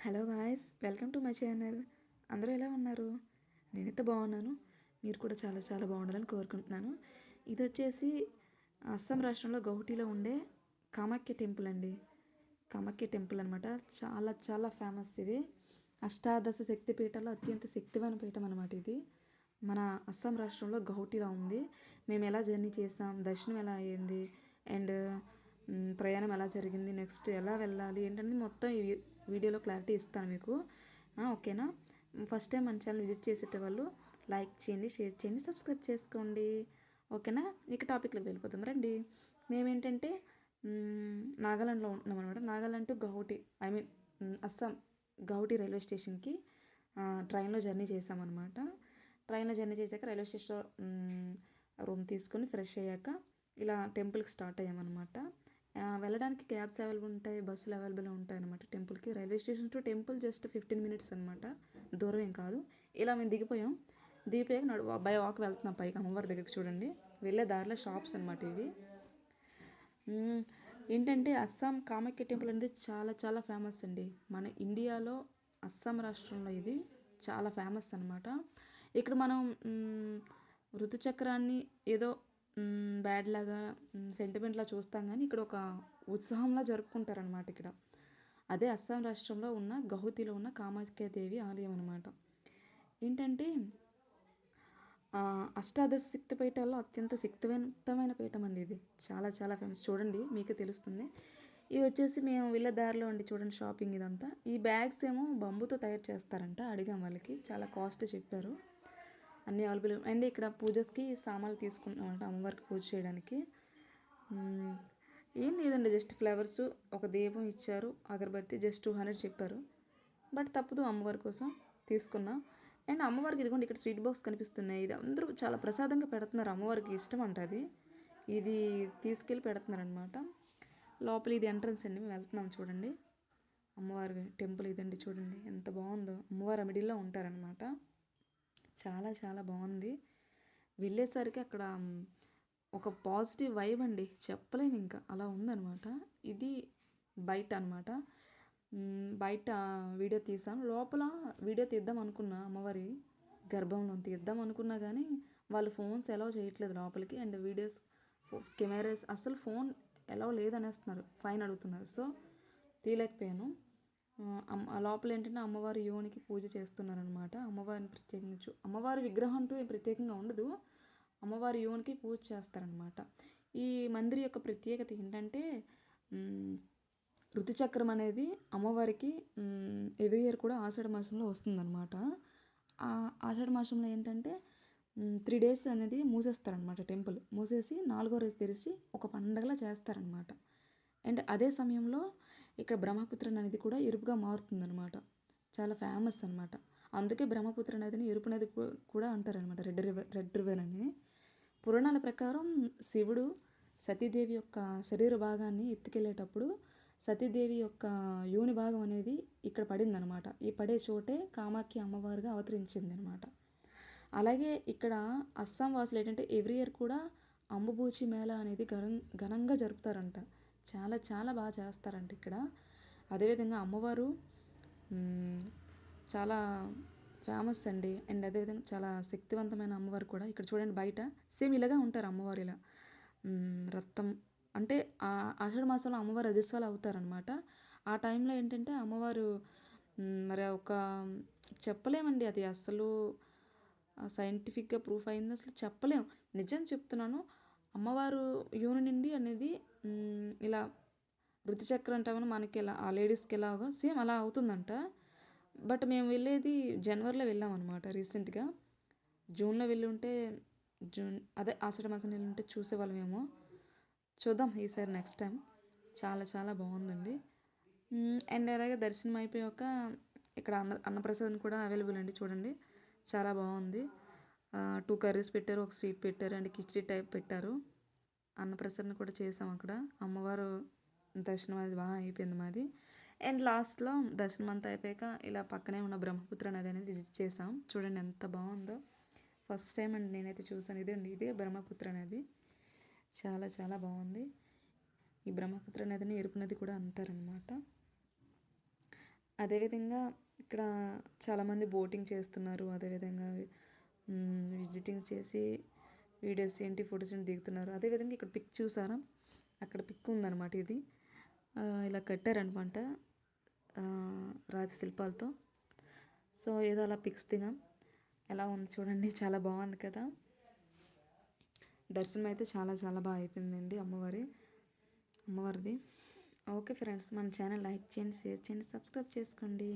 Hello guys, welcome to my channel. అందరూ ఎలా ఉన్నారు? నేనైతే బాగున్నాను. మీరు కూడా చాలా చాలా బాగుండాలని కోరుకుంటున్నాను. ఇది వచ్చేసి అస్సాం రాష్ట్రంలో గౌహటిలో ఉండే కామాఖ్య టెంపుల్ అండి. కామాఖ్య టెంపుల్ అనమాట. చాలా చాలా ఫేమస్ ఇది. అష్టాదశ శక్తి పీఠాల్లో అత్యంత శక్తివంత పీఠం అనమాట ఇది. మన అస్సాం రాష్ట్రంలో గౌహటిలో ఉంది. మేము ఎలా జర్నీ చేసాం, దర్శనం ఎలా అయ్యింది, అండ్ ప్రయాణం ఎలా జరిగింది, నెక్స్ట్ ఎలా వెళ్ళాలి ఏంటనేది మొత్తం ఈ వీడియోలో క్లారిటీ ఇస్తాను మీకు. ఓకేనా? ఫస్ట్ టైం మన ఛానల్ విజిట్ చేసేటవాళ్ళు లైక్ చేయండి, షేర్ చేయండి, సబ్స్క్రైబ్ చేసుకోండి. ఓకేనా? ఇక టాపిక్లోకి వెళ్ళిపోతాం రండి. మేమేంటంటే నాగాలాండ్లో ఉంటున్నాం అనమాట. Nagaland to Guwahati, I mean Assam Guwahati railway స్టేషన్కి ట్రైన్లో జర్నీ చేసామన్నమాట. ట్రైన్లో జర్నీ చేశాక రైల్వే స్టేషన్లో రూమ్ తీసుకొని ఫ్రెష్ అయ్యాక ఇలా టెంపుల్కి స్టార్ట్ అయ్యామన్నమాట. వెళ్ళడానికి క్యాబ్స్ అవైలబుల్ ఉంటాయి, బస్సులు అవైలబుల్ ఉంటాయి అనమాట టెంపుల్కి. Railway station to temple just 15 minutes అనమాట, దూరం ఏం కాదు. ఇలా మేము దిగిపోయాక బై వాక్ వెళ్తున్నాం పైకి అమ్మవారి దగ్గరికి. చూడండి, వెళ్ళే దారిలో షాప్స్ అనమాట ఇవి. ఏంటంటే అస్సాం కామాఖ్య టెంపుల్ అనేది చాలా చాలా ఫేమస్ అండి. మన ఇండియాలో అస్సాం రాష్ట్రంలో ఇది చాలా ఫేమస్ అనమాట. ఇక్కడ మనం ఋతుచక్రాన్ని ఏదో బ్యాడ్ లాగా సెంటిమెంట్లా చూస్తాం, కానీ ఇక్కడ ఒక ఉత్సాహంలా జరుపుకుంటారనమాట ఇక్కడ. అదే అస్సాం రాష్ట్రంలో ఉన్న గౌహతిలో ఉన్న కామాఖ్యాదేవి ఆలయం అనమాట. ఏంటంటే అష్టాదశ శక్తి పీఠాల్లో అత్యంత శక్తివంతమైన పీఠం అండి ఇది. చాలా చాలా ఫేమస్. చూడండి, మీకే తెలుస్తుంది. ఇవి వచ్చేసి మేము వెళ్ళే దారిలో అండి. చూడండి, షాపింగ్ ఇదంతా. ఈ బ్యాగ్స్ ఏమో బంబుతో తయారు చేస్తారంట. అడిగాం వాళ్ళకి, చాలా కాస్ట్ చెప్పారు. అన్నీ అవైలబుల్. అండ్ ఇక్కడ పూజకి సామాన్లు తీసుకుంటున్నామంట, అమ్మవారికి పూజ చేయడానికి. ఏం లేదండి, జస్ట్ ఫ్లవర్స్, ఒక దీపం ఇచ్చారు, అగరబత్తి, జస్ట్ 200 చెప్పారు. బట్ తప్పదు, అమ్మవారి కోసం తీసుకున్నా. అండ్ అమ్మవారికి ఇదిగోండి ఇక్కడ స్వీట్ బాక్స్ కనిపిస్తున్నాయి. ఇది అందరూ చాలా ప్రసాదంగా పెడుతున్నారు, అమ్మవారికి ఇష్టం అంట అది. ఇది తీసుకెళ్ళి పెడుతున్నారు అనమాట. లోపల ఇది ఎంట్రన్స్ అండి, మేము వెళ్తున్నాం. చూడండి, అమ్మవారి టెంపుల్ ఇదండి. చూడండి ఎంత బాగుందో. అమ్మవారు మిడిల్లో ఉంటారనమాట. చాలా చాలా బాగుంది. వెళ్ళేసరికి అక్కడ ఒక పాజిటివ్ వైబ్ అండి, చెప్పలేము ఇంకా, అలా ఉందనమాట. ఇది బయట అనమాట. బయట వీడియో తీసాం. లోపల వీడియో తీద్దాం అనుకున్నా, అమ్మవారి గర్భంలో తీద్దాం అనుకున్నా, కానీ వాళ్ళు ఫోన్స్ ఎలవ్ చేయట్లేదు లోపలికి. అండ్ వీడియోస్, కెమెరాస్, అసలు ఫోన్ ఎలవ్ లేదనేస్తున్నారు, ఫైన్ అడుగుతున్నారు. సో తీయలేకపోయాను. లోపల ఏంటంటే అమ్మవారి యోనికి పూజ చేస్తున్నారనమాట. అమ్మవారిని ప్రత్యేకించు, అమ్మవారి విగ్రహం అంటూ ప్రత్యేకంగా ఉండదు, అమ్మవారి యోనికి పూజ చేస్తారనమాట. ఈ మందిర్ యొక్క ప్రత్యేకత ఏంటంటే ఋతుచక్రం అనేది అమ్మవారికి ఎవ్రీ ఇయర్ కూడా ఆషాఢ మాసంలో వస్తుందన్నమాట. ఆ ఆషాఢ మాసంలో ఏంటంటే 3 days అనేది మూసేస్తారనమాట. టెంపుల్ మూసేసి 4వ రోజు తెరిచి ఒక పండగలా చేస్తారనమాట. అండ్ అదే సమయంలో ఇక్కడ బ్రహ్మపుత్ర నది కూడా ఎరుపుగా మారుతుందనమాట. చాలా ఫేమస్ అనమాట. అందుకే బ్రహ్మపుత్ర నదిని ఎరుపు నది కూడా అంటారనమాట, రెడ్ రివర్ అని. పురాణాల ప్రకారం శివుడు సతీదేవి యొక్క శరీర భాగాన్ని ఎత్తుకెళ్ళేటప్పుడు సతీదేవి యొక్క యోని భాగం అనేది ఇక్కడ పడిందనమాట. ఈ పడే చోటే కామాఖ్య అమ్మవారుగా అవతరించింది అనమాట. అలాగే ఇక్కడ అస్సాం వాసులు ఏంటంటే ఎవ్రీ ఇయర్ కూడా అంబుబూచి మేళా అనేది ఘనంగా జరుపుతారంట. చాలా చాలా బాగా చేస్తారంట ఇక్కడ. అదేవిధంగా అమ్మవారు చాలా ఫేమస్ అండి. అండ్ అదేవిధంగా చాలా శక్తివంతమైన అమ్మవారు కూడా. ఇక్కడ చూడండి, బయట సేమ్ ఇలాగా ఉంటారు అమ్మవారు. ఇలా రక్తం అంటే ఆషాఢ మాసంలో అమ్మవారు రజస్వాలు అవుతారనమాట. ఆ టైంలో ఏంటంటే అమ్మవారు మరి ఒక చెప్పలేమండి, అది అసలు సైంటిఫిక్గా ప్రూఫ్ అయింది, అసలు చెప్పలేము. నిజం చెప్తున్నాను. అమ్మవారు యోని నుండి అనేది ఇలా ఋతుచక్రం అంటామని మనకి ఎలా ఆ లేడీస్కి ఎలాగో సేమ్ అలా అవుతుందంట. బట్ మేము వెళ్ళేది జనవరిలో వెళ్ళామన్నమాట. రీసెంట్గా జూన్లో వెళ్ళి ఉంటే, అదే ఆషాఢ మాసం వెళ్ళి ఉంటే చూసేవాళ్ళమేమో. చూద్దాం ఈసారి, నెక్స్ట్ టైం. చాలా చాలా బాగుందండి. అండ్ అలాగే దర్శనం అయిపోయాక ఇక్కడ అన్నప్రసాదం కూడా అవైలబుల్ అండి. చూడండి, చాలా బాగుంది. 2 curries పెట్టారు, ఒక స్వీట్ పెట్టారు, అండ్ కిచిడి టైప్ పెట్టారు. అన్నప్రసాదం కూడా చేసాం అక్కడ. అమ్మవారు దర్శనం అది బాగా అయిపోయింది మాది. అండ్ లాస్ట్లో దర్శనం అంతా అయిపోయాక ఇలా పక్కనే ఉన్న బ్రహ్మపుత్ర నది అనేది విజిట్ చేసాం. చూడండి ఎంత బాగుందో. ఫస్ట్ టైం అండి నేనైతే చూసాను. ఇదే బ్రహ్మపుత్ర నది. చాలా చాలా బాగుంది. ఈ బ్రహ్మపుత్ర నదిని ఎరుపు నది కూడా అంటారనమాట. అదేవిధంగా ఇక్కడ చాలామంది బోటింగ్ చేస్తున్నారు. అదేవిధంగా విజిటింగ్ చేసి వీడియోస్ ఏంటి, ఫొటోస్ ఏంటి దిగుతున్నారు. అదేవిధంగా ఇక్కడ పిక్ చూసారా, అక్కడ పిక్ ఉందన్నమాట. ఇది ఇలా కట్టారనమాట రాతి శిల్పాలతో. సో ఏదో అలా పిక్స్ దిగాం. ఎలా ఉంది చూడండి, చాలా బాగుంది కదా. దర్శనం అయితే చాలా చాలా బాగా అయిపోయిందండి అమ్మవారిది. ఓకే ఫ్రెండ్స్, మన ఛానల్ లైక్ చేయండి, షేర్ చేయండి, సబ్స్క్రైబ్ చేసుకోండి.